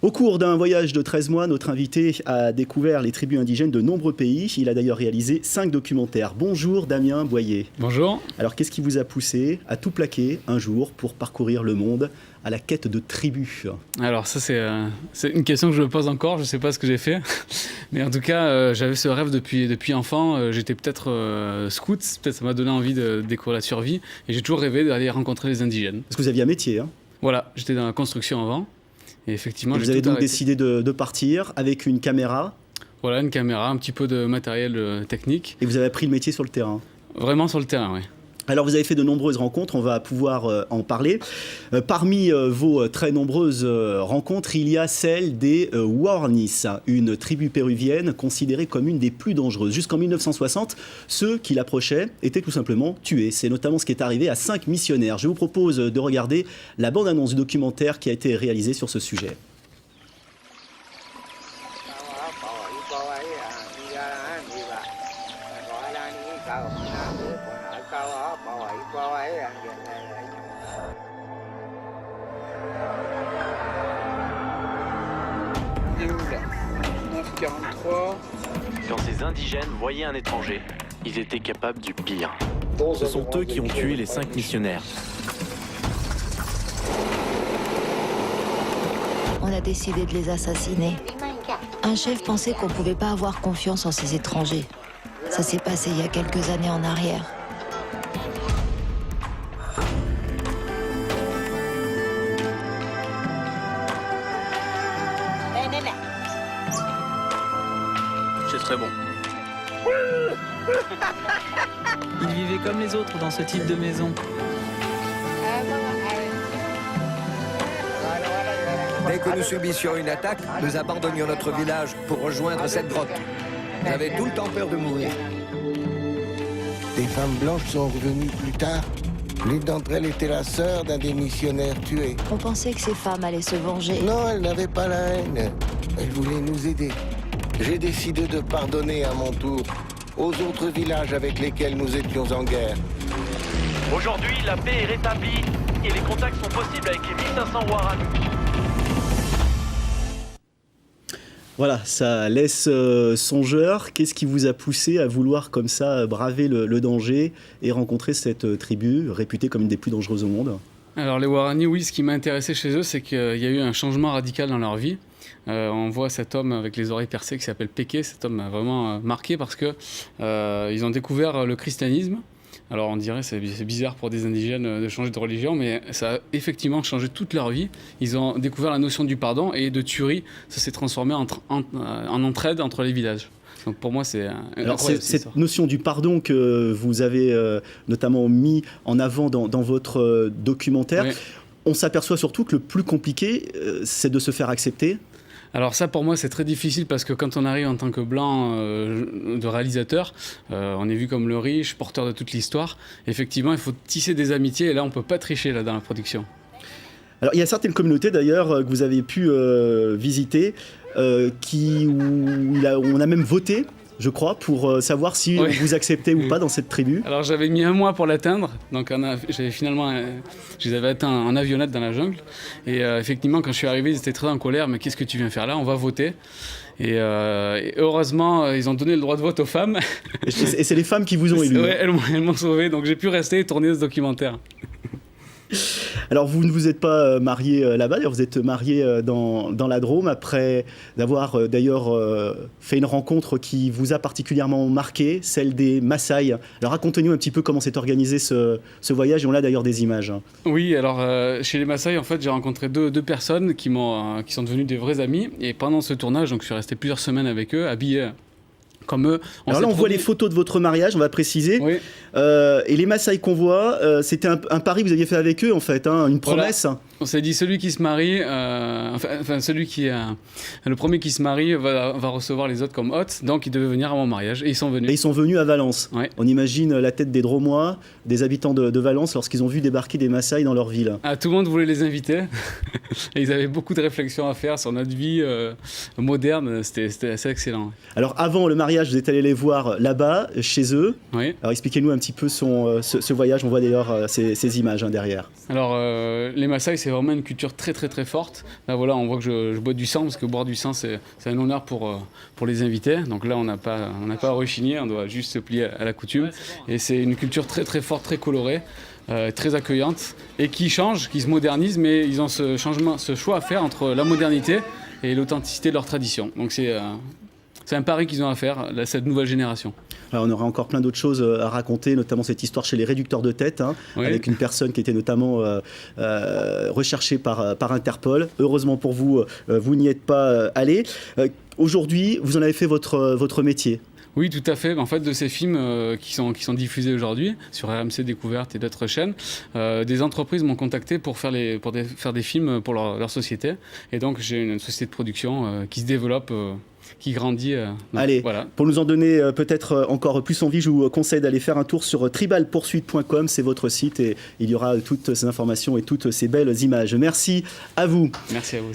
Au cours d'un voyage de 13 mois, notre invité a découvert les tribus indigènes de nombreux pays. Il a d'ailleurs réalisé 5 documentaires. Bonjour Damien Boyer. Bonjour. Alors qu'est-ce qui vous a poussé à tout plaquer un jour pour parcourir le monde à la quête de tribus? Alors ça c'est une question que je me pose encore, je ne sais pas ce que j'ai fait. Mais en tout cas, j'avais ce rêve depuis enfant. J'étais peut-être scout, peut-être ça m'a donné envie de découvrir la survie. Et j'ai toujours rêvé d'aller rencontrer les indigènes. Parce que vous aviez un métier, hein? Voilà, j'étais dans la construction avant. Et effectivement, vous avez donc décidé de partir avec une caméra? Voilà, une caméra, un petit peu de matériel technique. Et vous avez appris le métier sur le terrain? Vraiment sur le terrain, oui. Alors vous avez fait de nombreuses rencontres, on va pouvoir en parler. Parmi vos très nombreuses rencontres, il y a celle des Guaranis, une tribu péruvienne considérée comme une des plus dangereuses. Jusqu'en 1960, ceux qui l'approchaient étaient tout simplement tués. C'est notamment ce qui est arrivé à 5 missionnaires. Je vous propose de regarder la bande-annonce du documentaire qui a été réalisé sur ce sujet. Quand ces indigènes voyaient un étranger, ils étaient capables du pire. Ce sont eux qui ont tué les 5 missionnaires. On a décidé de les assassiner. Un chef pensait qu'on ne pouvait pas avoir confiance en ces étrangers. Ça s'est passé il y a quelques années en arrière. C'est très bon. Ils vivaient comme les autres dans ce type de maison. Dès que nous subissions une attaque, nous abandonnions notre village pour rejoindre cette grotte. J'avais tout le temps peur de mourir. Des femmes blanches sont revenues plus tard. L'une d'entre elles était la sœur d'un des missionnaires tués. On pensait que ces femmes allaient se venger. Non, elles n'avaient pas la haine. Elles voulaient nous aider. J'ai décidé de pardonner à mon tour aux autres villages avec lesquels nous étions en guerre. Aujourd'hui, la paix est rétablie et les contacts sont possibles avec les 1500 Guaranis. Voilà, ça laisse songeur. Qu'est-ce qui vous a poussé à vouloir comme ça braver le danger et rencontrer cette tribu réputée comme une des plus dangereuses au monde? Alors les Guaranis, oui, ce qui m'a intéressé chez eux, c'est qu'il y a eu un changement radical dans leur vie. On voit cet homme avec les oreilles percées qui s'appelle Péké. Cet homme m'a vraiment marqué parce que ils ont découvert le christianisme. Alors on dirait c'est bizarre pour des indigènes de changer de religion, mais ça a effectivement changé toute leur vie. Ils ont découvert la notion du pardon et de tuerie. Ça s'est transformé en entraide entre les villages. Donc pour moi, c'est cette notion du pardon que vous avez notamment mis en avant dans votre documentaire. Oui. On s'aperçoit surtout que le plus compliqué, c'est de se faire accepter. Alors ça, pour moi, c'est très difficile parce que quand on arrive en tant que blanc de réalisateur, on est vu comme le riche, porteur de toute l'histoire. Effectivement, il faut tisser des amitiés et là, on ne peut pas tricher là, dans la production. Alors, il y a certaines communautés d'ailleurs que vous avez pu visiter où on a même voté, je crois, pour savoir si on vous acceptait ou pas dans cette tribu. Alors j'avais mis 1 mois pour l'atteindre, donc j'avais finalement, je les avais atteints en avionnette dans la jungle. Et effectivement, quand je suis arrivé, ils étaient très en colère. Mais qu'est-ce que tu viens faire là? On va voter. Et heureusement, ils ont donné le droit de vote aux femmes. Et c'est les femmes qui vous ont élu. Oui, elles m'ont sauvé, donc j'ai pu rester et tourner ce documentaire. Alors vous ne vous êtes pas marié là-bas, d'ailleurs vous êtes marié dans la Drôme après d'avoir d'ailleurs fait une rencontre qui vous a particulièrement marqué, celle des Maasai. Alors racontez-nous un petit peu comment s'est organisé ce voyage, et on a d'ailleurs des images. Oui, alors chez les Maasai en fait j'ai rencontré deux personnes qui sont devenues des vrais amis, et pendant ce tournage donc je suis resté plusieurs semaines avec eux, habillés comme eux. Alors là, on voit les photos de votre mariage, on va préciser. Oui. Et les Maasai qu'on voit, c'était un pari que vous aviez fait avec eux, en fait, hein, une promesse. Voilà. On s'est dit, celui qui se marie, celui qui le premier qui se marie va recevoir les autres comme hôtes, donc ils devaient venir à mon mariage, et ils sont venus. Et ils sont venus à Valence. Ouais. On imagine la tête des Dromois, des habitants de Valence, lorsqu'ils ont vu débarquer des Maasai dans leur ville. Ah, tout le monde voulait les inviter, et ils avaient beaucoup de réflexions à faire sur notre vie moderne, c'était assez excellent. Alors avant le mariage, vous êtes allé les voir là-bas, chez eux. Oui. Alors expliquez-nous un petit peu ce voyage, on voit d'ailleurs ces images derrière. Alors les Maasai, c'est vraiment une culture très très très forte. Là voilà, on voit que je bois du sang, parce que boire du sang c'est un honneur pour les invités. Donc là on n'a pas à rechigner, on doit juste se plier à la coutume. Et c'est une culture très très forte, très colorée, très accueillante, et qui change, qui se modernise, mais ils ont ce choix à faire entre la modernité et l'authenticité de leur tradition. Donc c'est un pari qu'ils ont à faire, cette nouvelle génération. Alors, on aurait encore plein d'autres choses à raconter, notamment cette histoire chez les réducteurs de tête, oui. Avec une personne qui était notamment recherchée par Interpol. Heureusement pour vous, vous n'y êtes pas allé. Aujourd'hui, vous en avez fait votre métier. Oui, tout à fait. En fait, de ces films qui sont diffusés aujourd'hui sur RMC Découverte et d'autres chaînes, des entreprises m'ont contacté pour faire des films pour leur société. Et donc, j'ai une société de production qui se développe, qui grandit. Allez, voilà. Pour nous en donner peut-être encore plus envie, je vous conseille d'aller faire un tour sur tribalpoursuite.com. C'est votre site et il y aura toutes ces informations et toutes ces belles images. Merci à vous. Merci à vous.